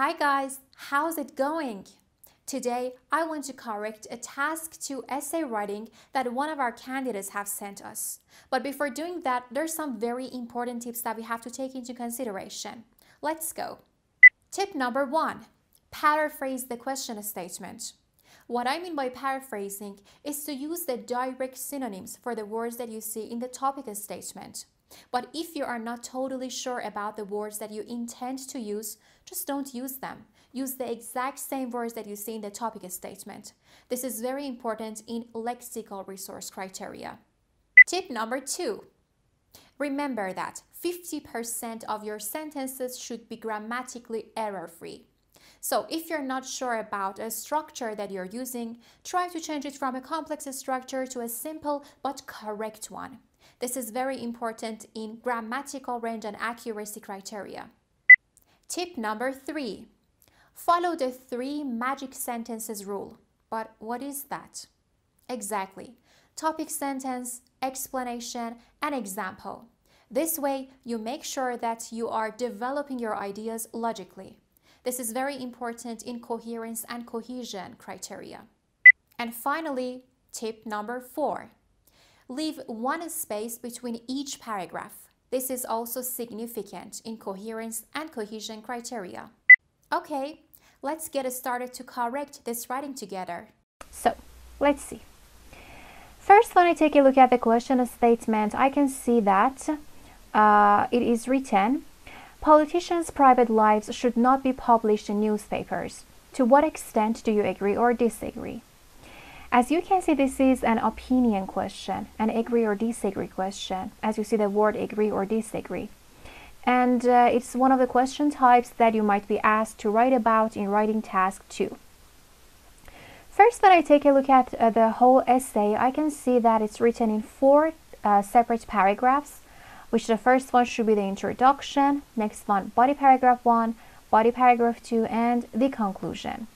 Hi guys, how's it going? Today, I want to correct a task 2 essay writing that one of our candidates have sent us. But before doing that, there's some very important tips that we have to take into consideration. Let's go. Tip number 1. Paraphrase the question statement. What I mean by paraphrasing is to use the direct synonyms for the words that you see in the topic statement. But if you are not totally sure about the words that you intend to use, just don't use them. Use the exact same words that you see in the topic statement. This is very important in lexical resource criteria. Tip number 2. Remember that 50% of your sentences should be grammatically error-free. So if you're not sure about a structure that you're using, try to change it from a complex structure to a simple but correct one. This is very important in grammatical range and accuracy criteria. Tip number 3. Follow the 3 magic sentences rule. But what is that? Exactly. Topic sentence, explanation, and example. This way, you make sure that you are developing your ideas logically. This is very important in coherence and cohesion criteria. And finally, tip number 4. Leave 1 space between each paragraph. This is also significant in coherence and cohesion criteria. Okay, let's get started to correct this writing together. So, let's see. First, when I take a look at the question statement, I can see that it is written, politicians' private lives should not be published in newspapers. To what extent do you agree or disagree? As you can see, this is an opinion question, an agree or disagree question, as you see the word agree or disagree. And it's one of the question types that you might be asked to write about in writing task 2. First, when I take a look at the whole essay, I can see that it's written in 4 separate paragraphs, which the first one should be the introduction, next one body paragraph 1, body paragraph 2, and the conclusion.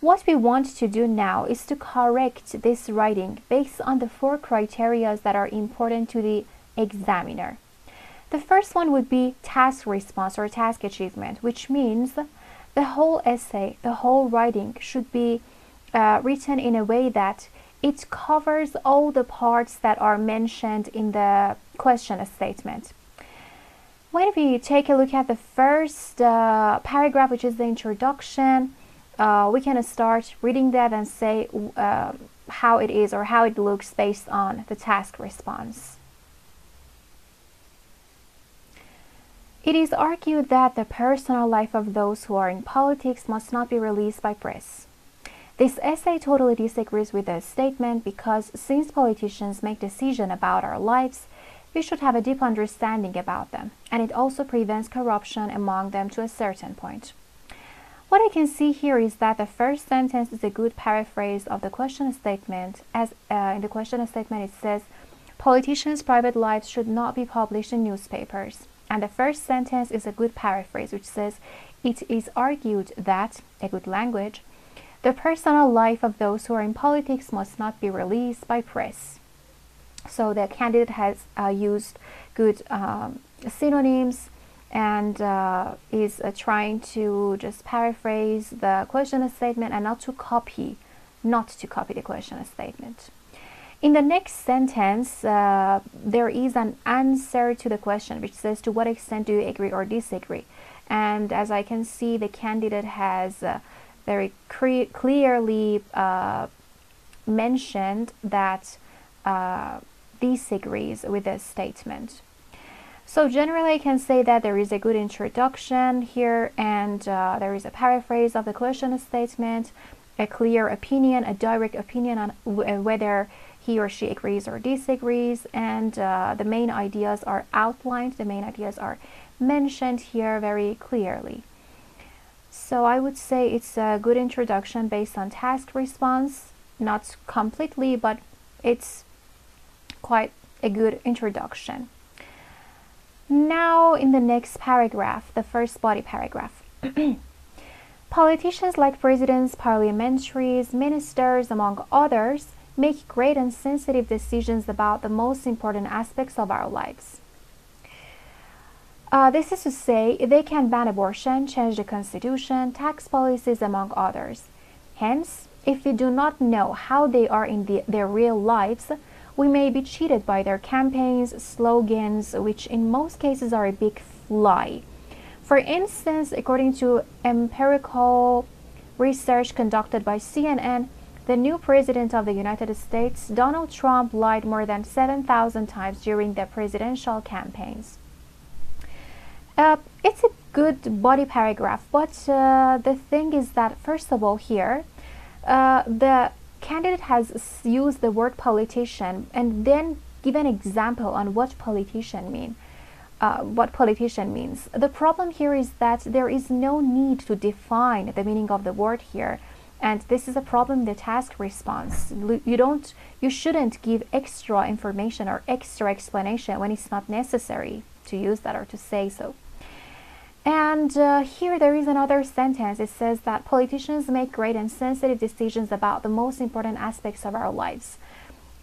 What we want to do now is to correct this writing based on the 4 criteria that are important to the examiner. The first one would be task response or task achievement, which means the whole essay, the whole writing should be written in a way that it covers all the parts that are mentioned in the question statement. When we take a look at the first paragraph, which is the introduction, we can start reading that and say how it is or how it looks based on the task response. It is argued that the personal life of those who are in politics must not be released by press. This essay totally disagrees with the statement because since politicians make decisions about our lives, we should have a deep understanding about them, and it also prevents corruption among them to a certain point. What I can see here is that the first sentence is a good paraphrase of the question statement, as in the question statement it says, politicians' private lives should not be published in newspapers. And the first sentence is a good paraphrase, which says, it is argued that, a good language, the personal life of those who are in politics must not be released by press. So the candidate has used good synonyms and is trying to just paraphrase the question statement and not to copy the question statement. In the next sentence, there is an answer to the question which says, to what extent do you agree or disagree? And as I can see, the candidate has very clearly mentioned that disagrees with the statement. So generally I can say that there is a good introduction here, and there is a paraphrase of the question statement, a clear opinion, a direct opinion on whether he or she agrees or disagrees, and the main ideas are outlined, the main ideas are mentioned here very clearly. So I would say it's a good introduction based on task response, not completely, but it's quite a good introduction. Now in the next paragraph, the first body paragraph. Politicians like presidents, parliamentaries, ministers, among others, make great and sensitive decisions about the most important aspects of our lives. This is to say, they can ban abortion, change the constitution, tax policies, among others. Hence, if we do not know how they are in their real lives, we may be cheated by their campaigns, slogans, which in most cases are a big lie. For instance, according to empirical research conducted by CNN, the new president of the United States, Donald Trump, lied more than 7,000 times during the presidential campaigns. It's a good body paragraph, but the thing is that, first of all, here, the candidate has used the word politician and then give an example on what politician means. The problem here is that there is no need to define the meaning of the word here, and this is a problem in the task response. You shouldn't give extra information or extra explanation when it's not necessary to use that or to say so. And here there is another sentence. It says that politicians make great and sensitive decisions about the most important aspects of our lives.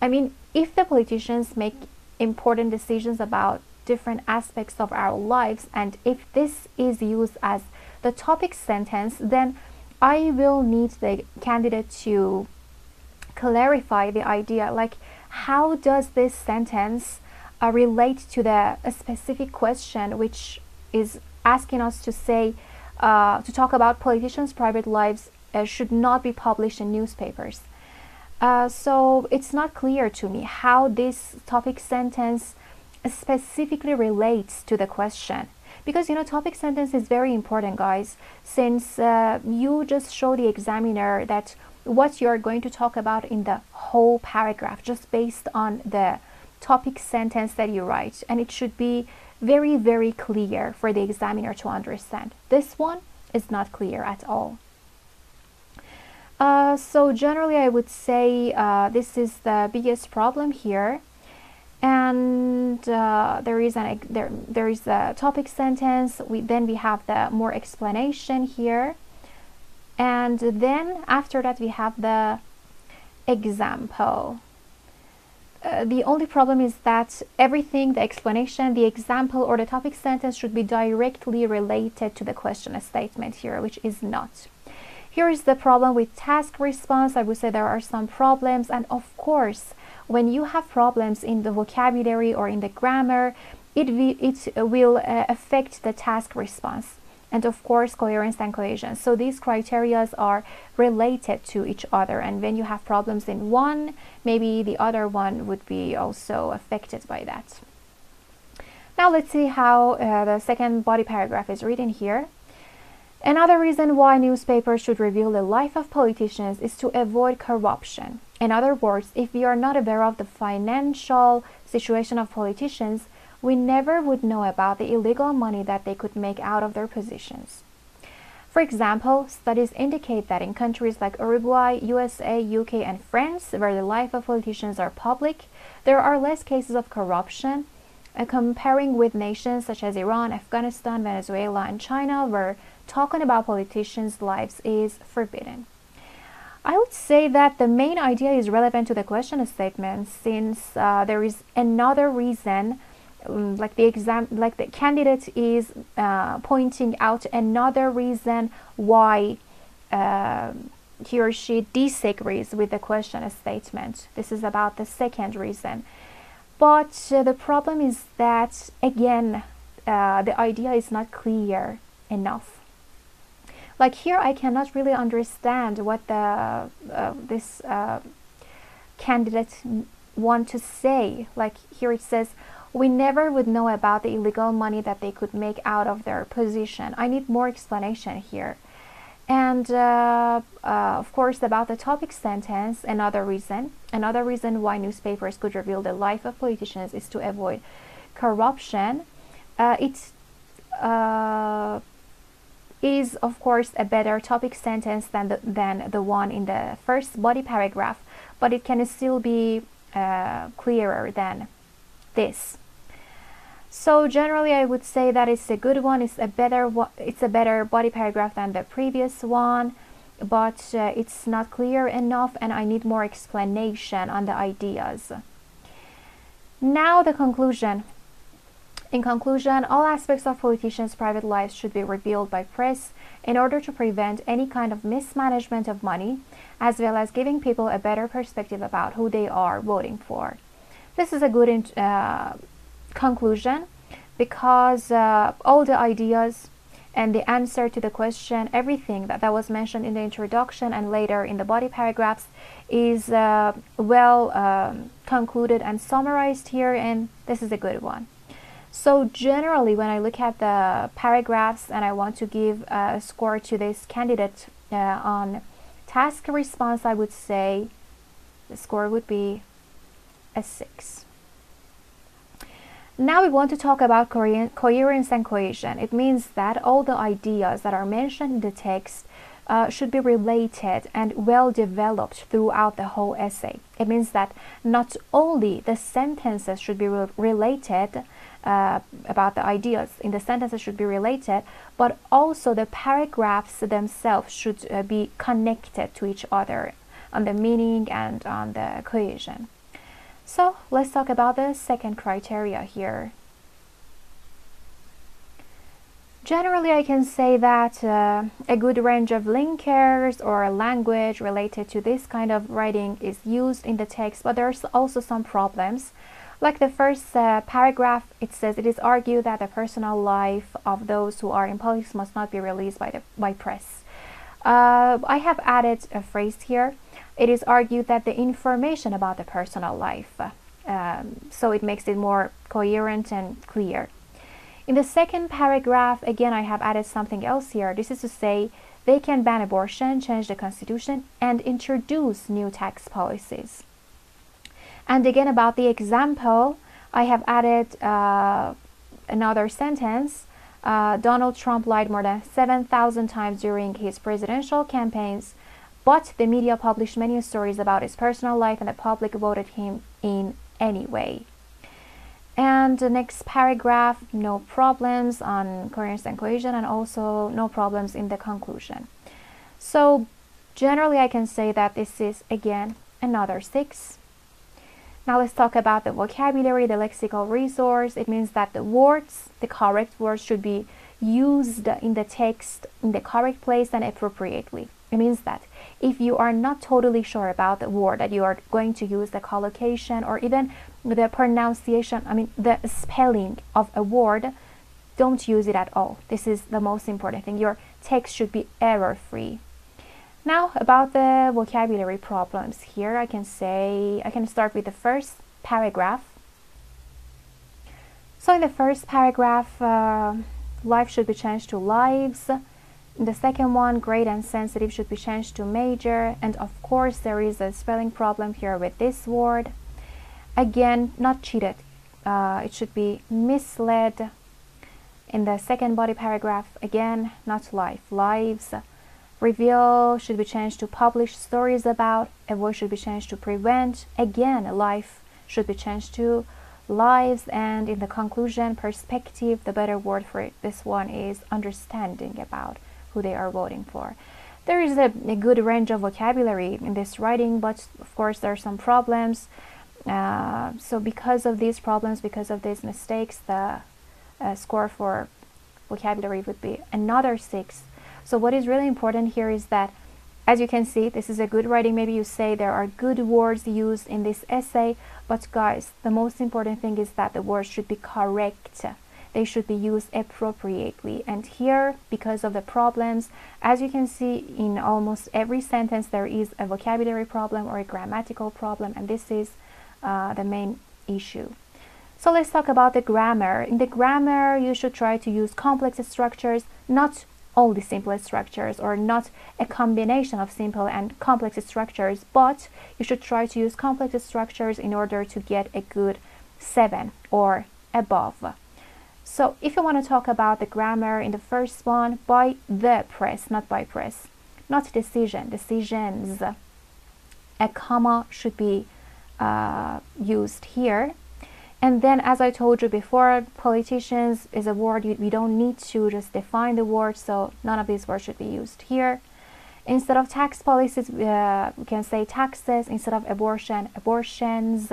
I mean, if the politicians make important decisions about different aspects of our lives, and if this is used as the topic sentence, then I will need the candidate to clarify the idea, like how does this sentence relate to the specific question which is asking us to say, to talk about politicians' private lives should not be published in newspapers. So it's not clear to me how this topic sentence specifically relates to the question. Because, topic sentence is very important, guys, since you just show the examiner that what you're going to talk about in the whole paragraph, just based on the topic sentence that you write. And it should be very, very clear for the examiner to understand. This one is not clear at all. So generally I would say this is the biggest problem here. And there is a topic sentence. Then we have the more explanation here, and then after that we have the example. The only problem is that everything, the explanation, the example, or the topic sentence should be directly related to the question statement here, which is not. Here is the problem with task response. I would say there are some problems, and of course, when you have problems in the vocabulary or in the grammar, it will affect the task response, and of course coherence and cohesion. So these criteria are related to each other, and when you have problems in one, maybe the other one would be also affected by that. Now let's see how the second body paragraph is written here. Another reason why newspapers should reveal the life of politicians is to avoid corruption. In other words, if we are not aware of the financial situation of politicians, we never would know about the illegal money that they could make out of their positions. For example, studies indicate that in countries like Uruguay, USA, UK, and France, where the life of politicians are public, there are less cases of corruption, comparing with nations such as Iran, Afghanistan, Venezuela, and China, where talking about politicians' lives is forbidden. I would say that the main idea is relevant to the question statement, since there is another reason, like the candidate is pointing out another reason why he or she disagrees with the question statement. This is about the second reason. But the problem is that, again, the idea is not clear enough. Like here, I cannot really understand what this candidate want to say. Like here it says, we never would know about the illegal money that they could make out of their position. I need more explanation here. And of course, about the topic sentence, another reason why newspapers could reveal the life of politicians is to avoid corruption. It is, of course, a better topic sentence than the one in the first body paragraph, but it can still be clearer than this. So generally, I would say that it's a good one. It's a better body paragraph than the previous one, but it's not clear enough, and I need more explanation on the ideas. Now the conclusion. In conclusion, all aspects of politicians' private lives should be revealed by press in order to prevent any kind of mismanagement of money, as well as giving people a better perspective about who they are voting for. This is a good conclusion, because all the ideas and the answer to the question, everything that was mentioned in the introduction and later in the body paragraphs is well concluded and summarized here, and this is a good one. So generally, when I look at the paragraphs and I want to give a score to this candidate on task response, I would say the score would be a 6. Now we want to talk about coherence and cohesion. It means that all the ideas that are mentioned in the text should be related and well developed throughout the whole essay. It means that not only the sentences should be related about the ideas in the sentences should be related, but also the paragraphs themselves should be connected to each other on the meaning and on the cohesion. So let's talk about the second criteria here. Generally, I can say that a good range of linkers or language related to this kind of writing is used in the text, but there's also some problems. Like the first paragraph, it says, it is argued that the personal life of those who are in politics must not be released by press. I have added a phrase here. It is argued that the information about the personal life, so it makes it more coherent and clear. In the second paragraph, again, I have added something else here. This is to say, they can ban abortion, change the constitution, and introduce new tax policies. And again, about the example, I have added another sentence. Donald Trump lied more than 7,000 times during his presidential campaigns, but the media published many stories about his personal life and the public voted him in anyway. And the next paragraph, no problems on coherence and cohesion, and also no problems in the conclusion. So generally I can say that this is again another 6. Now let's talk about the vocabulary, the lexical resource. It means that the words, the correct words, should be used in the text in the correct place and appropriately. It means that if you are not totally sure about the word that you are going to use, the collocation or even the pronunciation, the spelling of a word, don't use it at all. This is the most important thing. Your text should be error-free. Now about the vocabulary problems here, I can start with the first paragraph. So in the first paragraph, life should be changed to lives. In the second one, great and sensitive should be changed to major. And of course, there is a spelling problem here with this word. Again, not cheated. It should be misled. In the second body paragraph, again, not life, lives. Reveal should be changed to publish stories about. Avoid should be changed to prevent. Again, life should be changed to lives. And in the conclusion, perspective, the better word for this one is understanding about who they are voting for. There is a good range of vocabulary in this writing, but of course there are some problems. So because of these problems, because of these mistakes, the score for vocabulary would be another 6. So what is really important here is that, as you can see, this is a good writing. Maybe you say there are good words used in this essay, but guys, the most important thing is that the words should be correct. They should be used appropriately. And here, because of the problems, as you can see in almost every sentence, there is a vocabulary problem or a grammatical problem, and this is the main issue. So let's talk about the grammar. In the grammar, you should try to use complex structures, not only simple structures, or not a combination of simple and complex structures, but you should try to use complex structures in order to get a good 7 or above. So if you want to talk about the grammar in the first one, by the press, not by press, not decision, decisions. A comma should be used here. And then, as I told you before, politicians is a word we don't need to just define the word, so none of these words should be used here. Instead of tax policies, we can say taxes. Instead of abortion, abortions.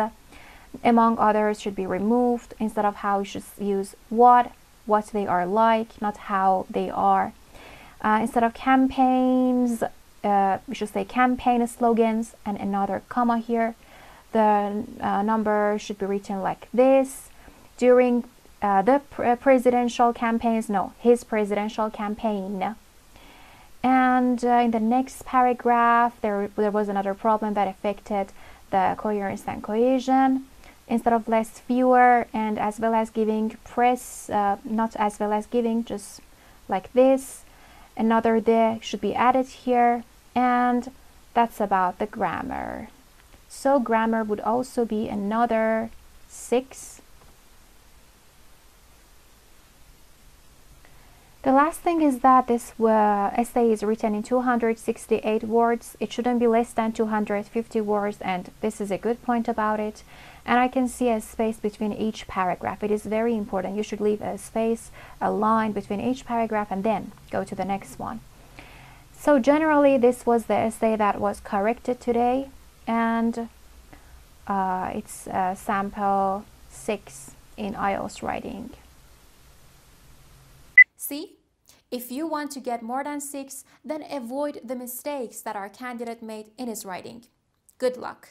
among others should be removed. Instead of how, you should use what they are like, not how they are. Instead of campaigns, we should say campaign slogans and another comma here. The number should be written like this. During the presidential campaigns, no, his presidential campaign. And in the next paragraph, there was another problem that affected the coherence and cohesion. Instead of less, fewer, and as well as giving, press, not as well as giving, just like this. Another the should be added here, and that's about the grammar. So grammar would also be another 6. The last thing is that this essay is written in 268 words. It shouldn't be less than 250 words, and this is a good point about it. And I can see a space between each paragraph. It is very important. You should leave a space, a line between each paragraph, and then go to the next one. So generally, this was the essay that was corrected today, and it's sample 6 in IELTS Writing. See? If you want to get more than 6, then avoid the mistakes that our candidate made in his writing. Good luck!